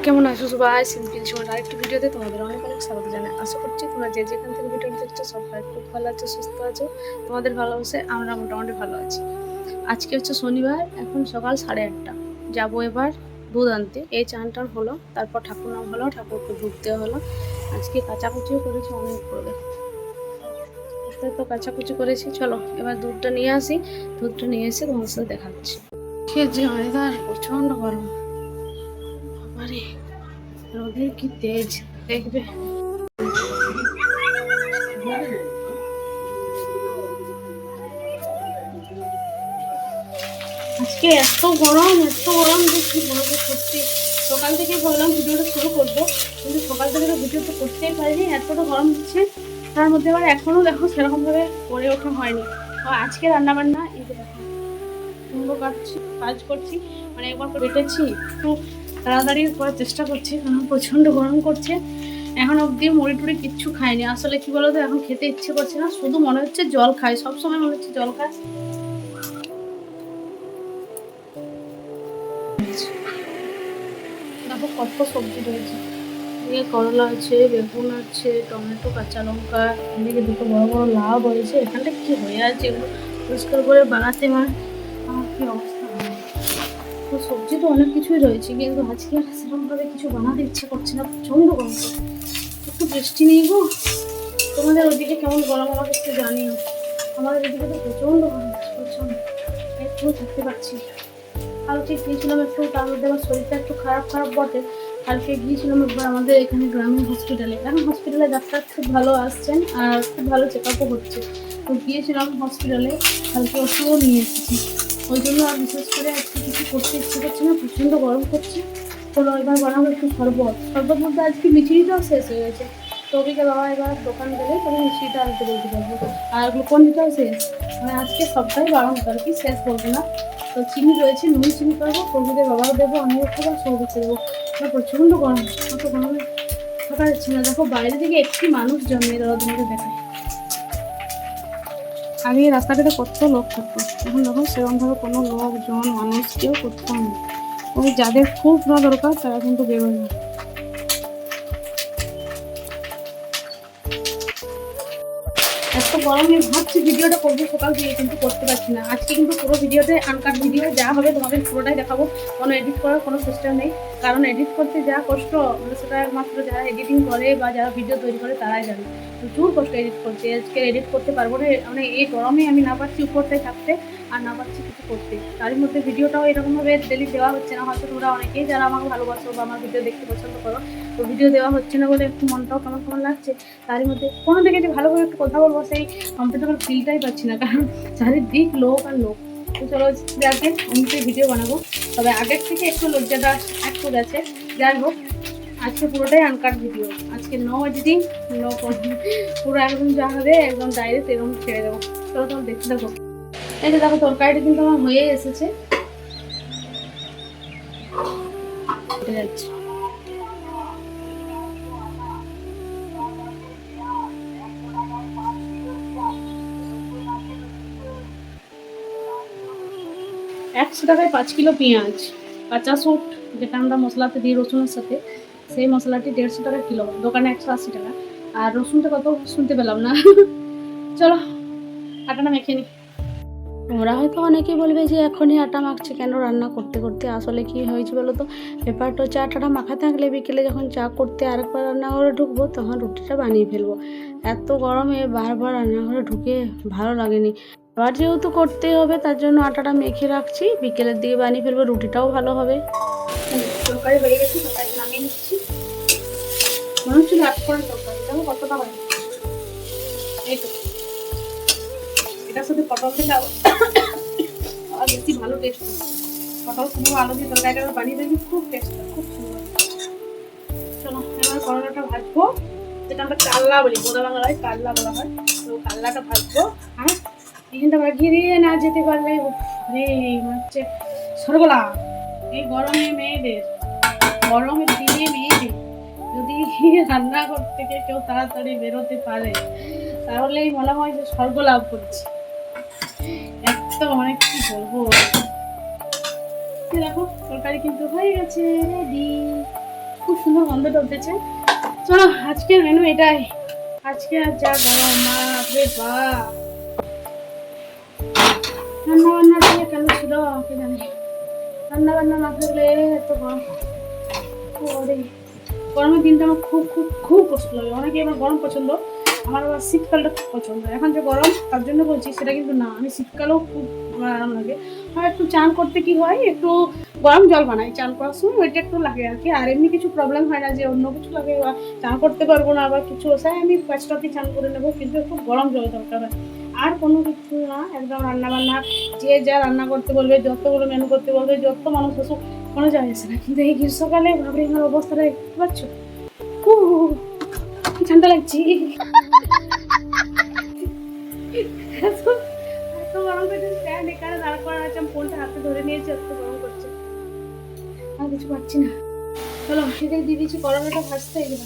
কেমন আছো সবাই? সিম্পল সময় আরেকটি ভিডিওতে তোমাদের অনেক অনেক স্বাগত জানাই। আশা করছি তোমরা যে যেখান থেকে ভিডিওটি দেখছো সবাই খুব ভালো আছো, সুস্থ আছো। তোমাদের ভালোবাসে আমরা মোটামুটি ভালো আছি। আজকে হচ্ছে শনিবার, এখন সকাল 8:30। যাবো এবার দুধ আনতে। এই চান টান হলো, তারপর ঠাকুর নাম হলো, ঠাকুরকে ধূপ দেওয়া হলো। আজকে কাচাকুচিও করেছি অনেক করে, তো কাচাকুচি করেছি। চলো এবার দুধটা নিয়ে আসি, দুধটা নিয়ে এসে তোমার সাথে দেখাচ্ছি। যে ওয়েদার প্রচন্ড গরম, বাবারে রোদের কি তেজ দেখবে। আজকে এত গরম যে কি বলবো। সত্যি সকাল থেকে ভাবলাম ভিডিওটা শুরু করবো, কিন্তু সকাল থেকে তো ভিডিও তো করতেই পারিনি, এতটা গরম হচ্ছে। তার মধ্যে আবার এখনো দেখো সেরকম ভাবে করে ওঠা হয়নি। তো আজকে রান্না বান্না এই যে দেখো কুমড়ো কাজ করছি, মানে একবার বেটেছি, একটু তাড়াতাড়ি করার চেষ্টা করছি কারণ প্রচন্ড গরম করছে। এখন অব্দি মুড়ি টুড়ি কিচ্ছু খাইনি। আসলে কি বলতো, এখন খেতে ইচ্ছে করছে না, শুধু মনে হচ্ছে জল খাই, সবসময় মনে হচ্ছে জল খাই। দেখো কত সবজি রয়েছে, এদিকে করলা আছে, বেগুন আছে, টমেটো, কাঁচা লঙ্কা, এদিকে দুটো বড় বড় লাউ হয়েছে। এখানটা কি হয়ে আছে এগুলো পরিষ্কার করে বানাতে আমার কি অবস্থা হয়। তো সবজি তো অনেক কিছুই রয়েছে, কিন্তু আজকে আর সেরকমভাবে কিছু বানাতে ইচ্ছে করছে না, প্রচন্ড গরম। একটু বৃষ্টি নেই গো। তোমাদের ওদিকে কেমন গরম আমাকে একটু জানিও। আমাদের এদিকে তো প্রচন্ড গরম, প্রচন্ড, একটু থাকতে পারছি। কালকে গিয়েছিলাম একটু, তার মধ্যে আমার শরীরটা একটু খারাপ বটে। কালকে গিয়েছিলাম একবার আমাদের এখানে গ্রামীণ হসপিটালে। এখন হসপিটালে ডাক্তার খুব ভালো আসছেন আর খুব ভালো চেক আপও হচ্ছে। তো গিয়েছিলাম হসপিটালে, কালকে ওষুধও নিয়ে এসেছি। ওই জন্য আর বিশেষ করে আজকে কিছু করতে ইচ্ছে করছে না, প্রচণ্ড গরম করছে। তো এবার বানাবো একটু শরবত মধ্যে আজকে মিচিড়িটাও শেষ হয়ে গেছে। তো ওদিকে বাবা এবার দোকান গেলে তবে মিষ্টিটা আনতে বলতে পারবো, আর গ্লুকন্ডিটাও শেষ। মানে আজকে সবটাই বারণ আর কি, শেষ বলবো না। তো চিনি রয়েছে, নুন চিনি করবো, প্রভুদের বাবাও দেবো, আমিও খাবো, সৌভিকে দেবো। প্রচণ্ড গরম, অত গরমে থাকা যাচ্ছে না। দেখো বাইরে থেকে একটি মানুষ জন্মে তোমাকে দেখায়। আগে রাস্তাটাতে কত লোক থাকতো, এখন দেখো সেরকমভাবে কোনো লোকজন মানুষ কেউ কোথাও নেই। ওই যাদের খুব না দরকার তারা কিন্তু বেরোয় না। এত গরমে ভাবছি ভিডিওটা করবো সকাল থেকে, কিন্তু করতে পারছি না। আজকে কিন্তু পুরো ভিডিওতে আনকাট ভিডিও যা হবে তোমাদের পুরোটাই দেখাবো, কোনো এডিট করার কোনো সিস্টেম নেই। কারণ এডিট করতে যা কষ্ট, মানে সেটা একমাত্র যারা এডিটিং করে বা যারা ভিডিও তৈরি করে তারাই জানে। প্রচুর কষ্ট এডিট করতে, আজকে এডিট করতে পারবো না। মানে এই গরমে আমি না পারছি উপরটায় থাকতে, আর না পারছি কিছু করতে। তারই মধ্যে ভিডিওটাও এরকমভাবে ডেলি দেওয়া হচ্ছে না। হয়তো তোমরা অনেকেই যারা আমাকে ভালোবাসো বা আমার ভিডিও দেখতে পছন্দ করো, তো ভিডিও দেওয়া হচ্ছে না বলে একটু মনটাও কেমন কেমন লাগছে। তারই মধ্যে কোনো দিকে যে ভালো করে একটু কথা বলবো সেই কমফোর্টেবল ফিলটাই পাচ্ছি না, কারণ চারিদিক লোক আর লোক। তো চলো আজকে আমি তো ভিডিও বানাবো, তবে আগের থেকে একটু লজ্জাটা একটু গেছে। যাই হোক, আজকে পুরোটাই আনকাট ভিডিও, আজকে নো এডিটিং, নো পুরো একদম যা হবে একদম ডাইরেক্ট এরকম ছেড়ে দেবো। চলো তোমার দেখতে দেখো। এই যে দেখো তরকারিটা কিন্তু আমার হয়ে এসেছে, যাচ্ছে। একশো টাকায় 5 কিলো পেঁয়াজ, কাঁচা শুট যেটা আমরা মশলাতে দিই রসুনের সাথে, সেই মশলাটি 150 টাকা কিলো, দোকানে 180 টাকা। আর রসুনটা কত শুনতে পেলাম না। চলো আটাটা মেখে নিই। তোমরা হয়তো অনেকেই বলবে যে এখনই আটা মাখছে কেন রান্না করতে করতে। আসলে কি হয়েছে বলো তো, ব্যাপারটা হচ্ছে আটাটা মাখা থাকলে বিকেলে যখন চা করতে আরেকবার রান্নাঘরে ঢুকবো তখন রুটিটা বানিয়ে ফেলবো। এত গরমে বারবার রান্নাঘরে ঢুকে ভালো লাগেনি। আবার যেহেতু করতেই হবে তার জন্য আটাটা মেখে রাখছি, বিকেলের দিকে বানিয়ে ফেলবো, রুটিটাও ভালো হবে। তরকারি হয়ে গেছে, তরকারি নামিয়ে নিচ্ছি। মনে হচ্ছিল এক করে তরকারি, দেখো কতটা হয়। এই তো এটার সাথে পটল দিলে আর বেশি ভালো টেস্ট। পটল শুধু আলু দিয়ে তরকারিটা বানিয়ে দেখি, খুব টেস্ট, খুব সুন্দর। চলো এবার করলাটা ভাজবো, যেটা আমরা কাল্লা বলি, গোদা বাংলায় কাল্লা বলা হয়। তো কাল্লাটা ভাজবো, আর এখানটা বাগিয়ে দিয়ে না যেতে পারলে রে হচ্ছে সরগোলা। এই গরমের দিনে মেয়েদের যদি রান্নাঘর থেকে কেউ তাড়াতাড়ি বেরোতে পারে তাহলেই মনে হয় যে স্বর্গ লাভ করছে। এত অনেক কি বলবো। দেখো তরকারি কিন্তু হয়ে গেছে, রেডি। গন্ধটা উঠেছে। চলো আজকের মেনু এটাই। আজকে আর যা গরম, বাপরে বাপ। রান্না বান্নাটা কেন ছিল কে জানে, রান্না বান্না না থাকলে এত গরম। গরমের দিনটা আমার খুব খুব খুব কষ্ট লাগে। অনেকে আমার গরম পছন্দ, আমার আবার শীতকালটা খুব পছন্দ। এখন যে গরম তার জন্য বলছি সেটা কিন্তু না, আমি শীতকালেও খুব আরাম লাগে। আর একটু চান করতে কি হয়, একটু গরম জল বানাই চান করার সময়, ওইটা একটু লাগে আর কি। আর এমনি কিছু প্রবলেম হয় না যে অন্য কিছু লাগে বা চান করতে পারবো না আবার কিছু ওসাই আমি 5টাতে চান করে নেবো, কিন্তু একটু গরম জল দরকার হয়। আর কোনো কিছু না, একদম রান্না বান্না যে যা রান্না করতে বলবে, যতগুলো মেনু করতে বলবে, যত মানুষ আসুক কোনো যায় আসে না। কিন্তু এই গ্রীষ্মকালে ভাবি আমার অবস্থাটা দেখতে পাচ্ছ, ঠান্ডা লাগছে। এত গরম করছে, স্ট্যান্ড এখানে দাঁড় করা আছে, আমি ফোনটা হাতে ধরে নিয়েছি, এত গরম করছে আর কিছু পাচ্ছি না। চলো সেটাই দিয়ে দিচ্ছি, করলাটা ভাজতে এগুলো।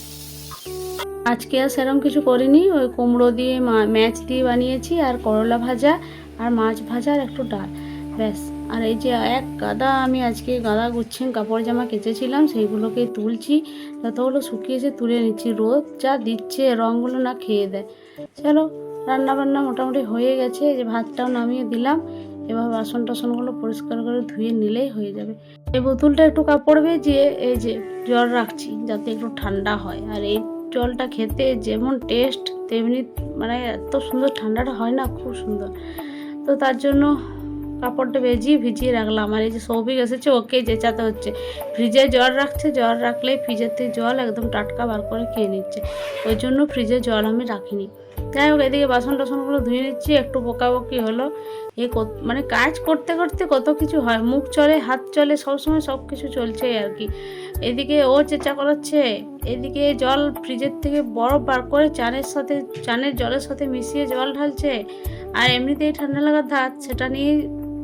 আজকে আর সেরকম কিছু করিনি, ওই কুমড়ো দিয়ে মাছ দিয়ে বানিয়েছি, আর করলা ভাজা আর মাছ ভাজা আর একটু ডাল, ব্যাস। আর এই যে এক গাদা আমি আজকে গাদা গুচ্ছেন কাপড় জামা কেচেছিলাম, সেইগুলোকে তুলছি, যতগুলো শুকিয়েছে তুলে নিচ্ছি। রোদ যা দিচ্ছে, রঙগুলো না খেয়ে দেয়। চলো রান্না বান্না মোটামুটি হয়ে গেছে, এই যে ভাতটাও নামিয়ে দিলাম। এবার বাসন টাসনগুলো পরিষ্কার করে ধুয়ে নিলেই হয়ে যাবে। এই বোতলটা একটু কাপড় ভিজিয়ে এই যে জল রাখছি যাতে একটু ঠান্ডা হয়। আর এই জলটা খেতে যেমন টেস্ট তেমনি মানে এত সুন্দর ঠান্ডাটা হয় না, খুব সুন্দর। তো তার জন্য কাপড়টা ভিজিয়ে রাখলাম। আর এই যে সৌভিক এসেছে, ওকে চেঁচাতে হচ্ছে, ফ্রিজে জল রাখছে, জল রাখলে ফ্রিজের থেকে জল একদম টাটকা বার করে খেয়ে নিচ্ছে, ওই জন্য ফ্রিজে জল আমি রাখিনি। যাই হোক, এদিকে বাসন টাসনগুলো ধুয়ে নিচ্ছি, একটু বকাবকি হলো। মানে কাজ করতে করতে কত কিছু হয়, মুখ চলে, হাত চলে, সবসময় সব কিছু চলছে আর কি। এদিকে ও চেঁচা করাচ্ছে, এদিকে জল ফ্রিজের থেকে বরফ বার করে চানের জলের সাথে মিশিয়ে জল ঢালছে। আর এমনিতেই ঠান্ডা লাগার ধাত, সেটা নিয়েই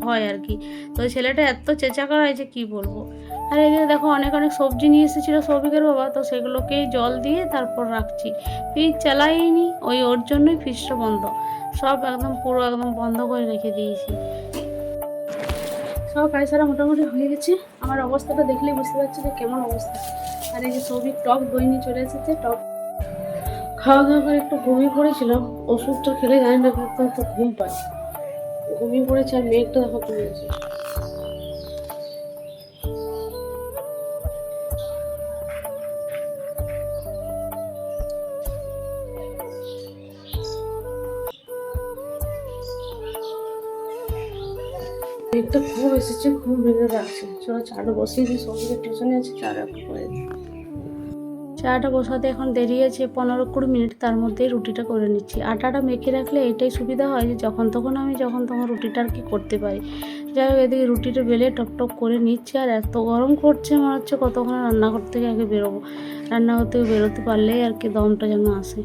হয় আর কি। তো ছেলেটা এত চেঁচা করায় যে কী বলবো। আর এদিকে দেখো অনেক অনেক সবজি নিয়ে এসেছিলো সৌভিকের বাবা, তো সেগুলোকেই জল দিয়ে তারপর রাখছি। ফ্রিজ চালাইনি, ওর জন্যই ফ্রিজটা বন্ধ, সব একদম পুরো একদম বন্ধ করে রেখে দিয়েছি। সব কাজ সারা মোটামুটি হয়ে গেছে। আমার অবস্থাটা দেখলেই বুঝতে পারছি যে কেমন অবস্থা। আর এই যে সৌভিক টক দই নিয়ে চলে এসেছে, টক খাওয়া দাওয়া করে একটু ঘুমিয়ে পড়েছিল। ওষুধটা খেলে জানি না একটু ঘুম পায়, ঘুমিয়ে পড়েছে। আর মেঘটা দেখো কমে গেছে। মেঘটা খুব এসেছে, খুব ভেঙে রাখছে। চলো চাটা বসিয়ে দিই, সবজিকে টিউশনে আছে, চাটা একটু করে দিই। চাটা বসাতে এখন দেরি আছে 15-20 মিনিট, তার মধ্যেই রুটিটা করে নিচ্ছি। আটাটা মেখে রাখলে এটাই সুবিধা হয় যে যখন তখন রুটিটা আর কি করতে পারি। যাই হোক, এদিকে রুটিটা বেলে টক করে নিচ্ছি। আর এত গরম করছে, মনে হচ্ছে কতক্ষণ রান্নাঘর থেকে আগে বেরোবো, রান্নাঘর থেকে বেরোতে পারলেই আর কি দমটা যেন আসে।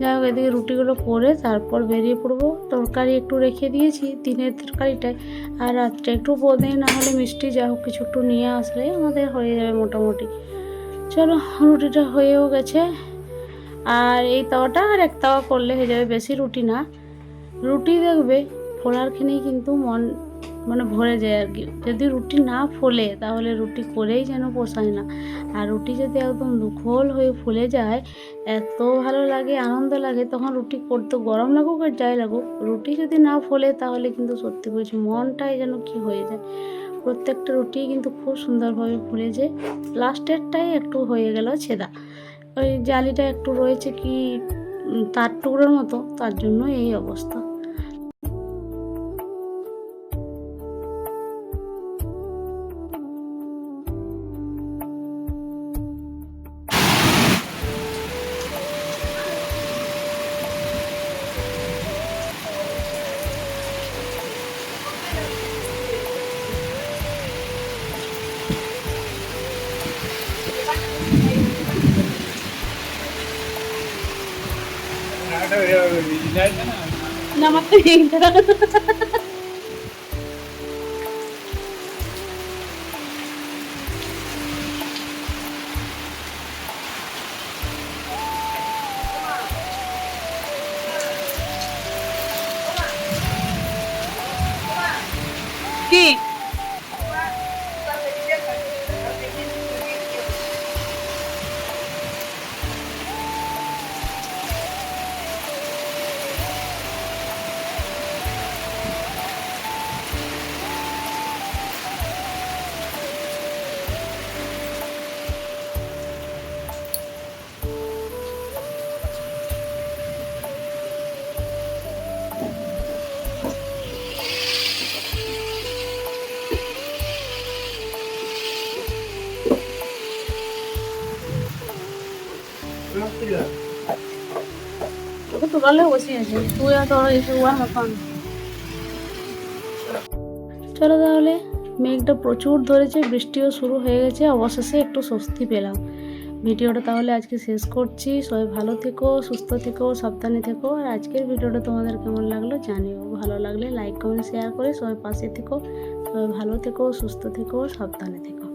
যাই হোক, এদিকে রুটিগুলো করে তারপর বেরিয়ে পড়বো। তরকারি একটু রেখে দিয়েছি দিনের তরকারিটায়, আর রাত্রে একটু বোঁদে না হলে মিষ্টি যা হোক কিছু একটু নিয়ে আসলে আমাদের হয়ে যাবে মোটামুটি। চলো রুটিটা হয়েও গেছে। আর এই তাওয়াটা আর এক তাওয়া করলে হয়ে যাবে, বেশি রুটি না। রুটি দেখবে ফোলার খেনেই কিন্তু মন মানে ভরে যায় আর কি। যদি রুটি না ফোলে তাহলে রুটি করেই যেন পোষায় না। আর রুটি যদি একদম দুখোল হয়ে ফুলে যায়, এত ভালো লাগে, আনন্দ লাগে। তখন রুটি করতে গরম লাগুক আর যাই লাগুক, রুটি যদি না ফোলে তাহলে কিন্তু সত্যি বলছি মনটাই যেন কি হয়ে যায়। প্রত্যেকটা রুটি কিন্তু খুব সুন্দরভাবে ফুলে যায়, লাস্টেরটাই একটু হয়ে গেল ছেদা, ওই জালিটা একটু রয়েছে কি তার টুকরোর মতো, তার জন্য এই অবস্থা। नमस्ते কি তোকে তোলালে বসে আছে, তুই আর তোর এসে ওয়ার মতন। চলো তাহলে, মেঘটা প্রচুর ধরেছে, বৃষ্টিও শুরু হয়ে গেছে, অবশেষে একটু স্বস্তি পেলাম। ভিডিওটা তাহলে আজকে শেষ করছি। সবাই ভালো থেকো, সুস্থ থেকো, সাবধানে থেকো। আর আজকের ভিডিওটা তোমাদের কেমন লাগলো জানিও। ভালো লাগলে লাইক কমেন্ট শেয়ার করে সবাই পাশে থেকো। সবাই ভালো থেকো, সুস্থ থেকো, সাবধানে থেকো।